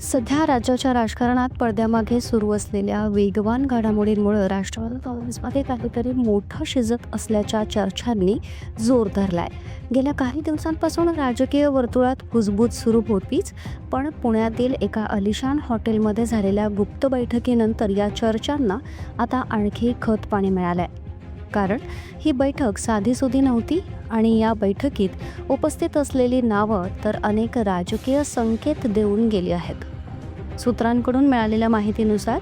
सध्या राज्याच्या राजकारणात पडद्यामागे सुरू असलेल्या वेगवान घडामोडींमुळे राष्ट्रवादी काँग्रेसमध्ये काहीतरी मोठं शिजत असल्याच्या चर्चांनी जोर धरलाय. गेल्या काही दिवसांपासून राजकीय वर्तुळात कुजबूज सुरू होतीच, पण पुण्यातील एका आलिशान हॉटेलमध्ये झालेल्या गुप्त बैठकीनंतर या चर्चांना आता आणखी खतपाणी मिळालंय. कारण ही बैठक साधीसुधी नव्हती आणि या बैठकीत उपस्थित असलेली नावं तर अनेक राजकीय संकेत देऊन गेली आहेत. सूत्रांकडून मिळालेल्या माहितीनुसार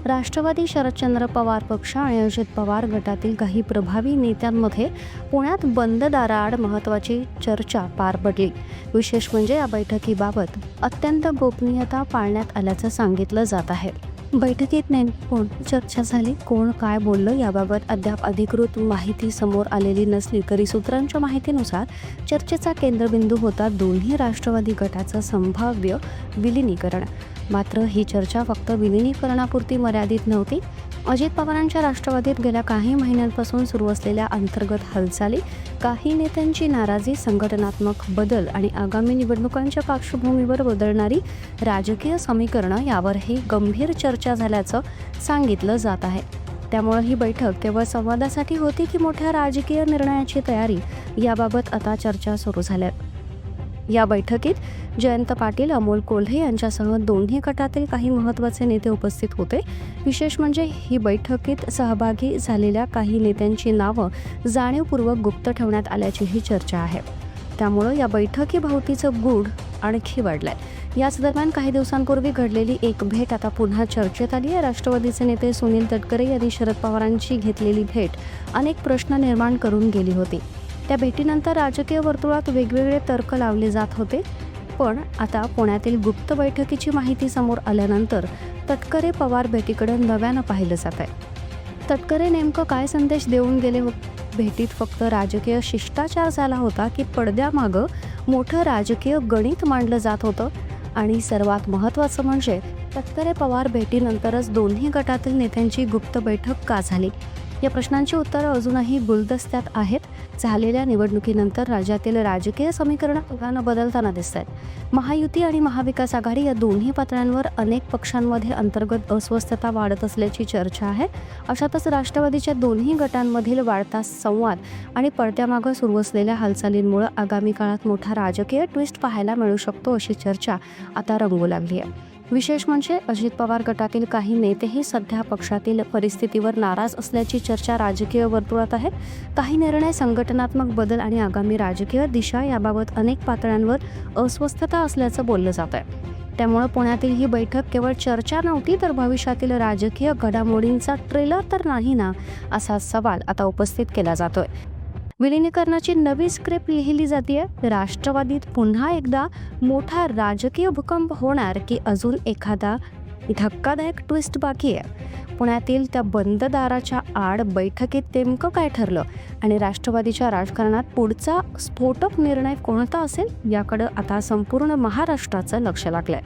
राष्ट्रवादी शरदचंद्र पवार पक्ष आणि अजित पवार गटातील काही प्रभावी नेत्यांमध्ये पुण्यात बंद दाराआड महत्त्वाची चर्चा पार पडली. विशेष म्हणजे या बैठकीबाबत अत्यंत गोपनीयता पाळण्यात आल्याचं सांगितलं जात आहे. बैठकीत नेमकी कोणती चर्चा झाली, कोण काय बोललं याबाबत अद्याप अधिकृत माहिती समोर आलेली नसली तरी सूत्रांच्या माहितीनुसार चर्चेचा केंद्रबिंदू होता दोन्ही राष्ट्रवादी गटाचं संभाव्य विलिनीकरण. मात्र ही चर्चा फक्त विलिनीकरणापुरती मर्यादित नव्हती. अजित पवारांच्या राष्ट्रवादीत गेल्या काही महिन्यांपासून सुरू असलेल्या अंतर्गत हालचाली, काही नेत्यांची नाराजी, संघटनात्मक बदल आणि आगामी निवडणुकांच्या पार्श्वभूमीवर बदलणारी राजकीय समीकरणं यावरही गंभीर चर्चा झाल्याचं सांगितलं जात आहे. त्यामुळे ही बैठक केवळ संवादासाठी होती की मोठ्या राजकीय निर्णयाची तयारी, याबाबत आता चर्चा सुरू झाल्या. या बैठकीत जयंत पाटील, अमोल कोल्हे यांच्यासह दोन्ही गटातील काही महत्त्वाचे नेते उपस्थित होते. विशेष म्हणजे ही बैठकीत सहभागी झालेल्या काही नेत्यांची नावं जाणीवपूर्वक गुप्त ठेवण्यात आल्याचीही चर्चा आहे. त्यामुळं या बैठकीभोवतीचं गूढ आणखी वाढलंय. याच दरम्यान काही दिवसांपूर्वी घडलेली एक भेट आता पुन्हा चर्चेत आली आहे. राष्ट्रवादीचे नेते सुनील तटकरे यांनी शरद पवारांची घेतलेली भेट अनेक प्रश्न निर्माण करून गेली होती. त्या भेटीनंतर राजकीय वर्तुळात वेगवेगळे तर्क लावले जात होते. पण आता पुण्यातील गुप्त बैठकीची माहिती समोर आल्यानंतर तटकरे पवार भेटीकडे नव्यानं पाहिलं जात आहे. तटकरे नेमकं काय संदेश देऊन गेले भेटीत फक्त राजकीय शिष्टाचार झाला होता की पडद्यामागं मोठं राजकीय गणित मांडलं जात होतं? आणि सर्वात महत्त्वाचं म्हणजे तटकरे पवार भेटीनंतरच दोन्ही गटातील नेत्यांची गुप्त बैठक का झाली? या प्रश्नांची उत्तरं अजूनही गुलदस्त्यात आहेत. झालेल्या निवडणुकीनंतर राज्यातील राजकीय समीकरणं वेगानं बदलताना दिसत आहेत. महायुती आणि महाविकास आघाडी या दोन्ही पातळ्यांवर अनेक पक्षांमध्ये अंतर्गत अस्वस्थता वाढत असल्याची चर्चा आहे. अशातच राष्ट्रवादीच्या दोन्ही गटांमधील वाढता संवाद आणि पडद्यामागं सुरू असलेल्या हालचालींमुळे आगामी काळात मोठा राजकीय ट्विस्ट पाहायला मिळू शकतो अशी चर्चा आता रंगू लागली आहे. विशेष म्हणजे अजित पवार गटातील काही नेतेही सध्या पक्षातील परिस्थितीवर नाराज असल्याची चर्चा राजकीय वर्तुळात आहे. काही निर्णय, संघटनात्मक बदल आणि आगामी राजकीय दिशा याबाबत अनेक पातळ्यांवर अस्वस्थता असल्याचं बोललं जात आहे. त्यामुळे पुण्यातील ही बैठक केवळ चर्चा नव्हती तर भविष्यातील राजकीय घडामोडींचा ट्रेलर तर नाही ना, असा सवाल आता उपस्थित केला जातोय. विलिनीकरणाची नवी स्क्रिप्ट लिहिली जाते. राष्ट्रवादीत पुन्हा एकदा मोठा राजकीय भूकंप होणार की अजून एखादा धक्कादायक ट्विस्ट बाकी आहे? पुण्यातील त्या बंद दाराच्या आड बैठकीत नेमकं काय ठरलं आणि राष्ट्रवादीच्या राजकारणात पुढचा स्फोटक निर्णय कोणता असेल, याकडे आता संपूर्ण महाराष्ट्राचं लक्ष लागलंय.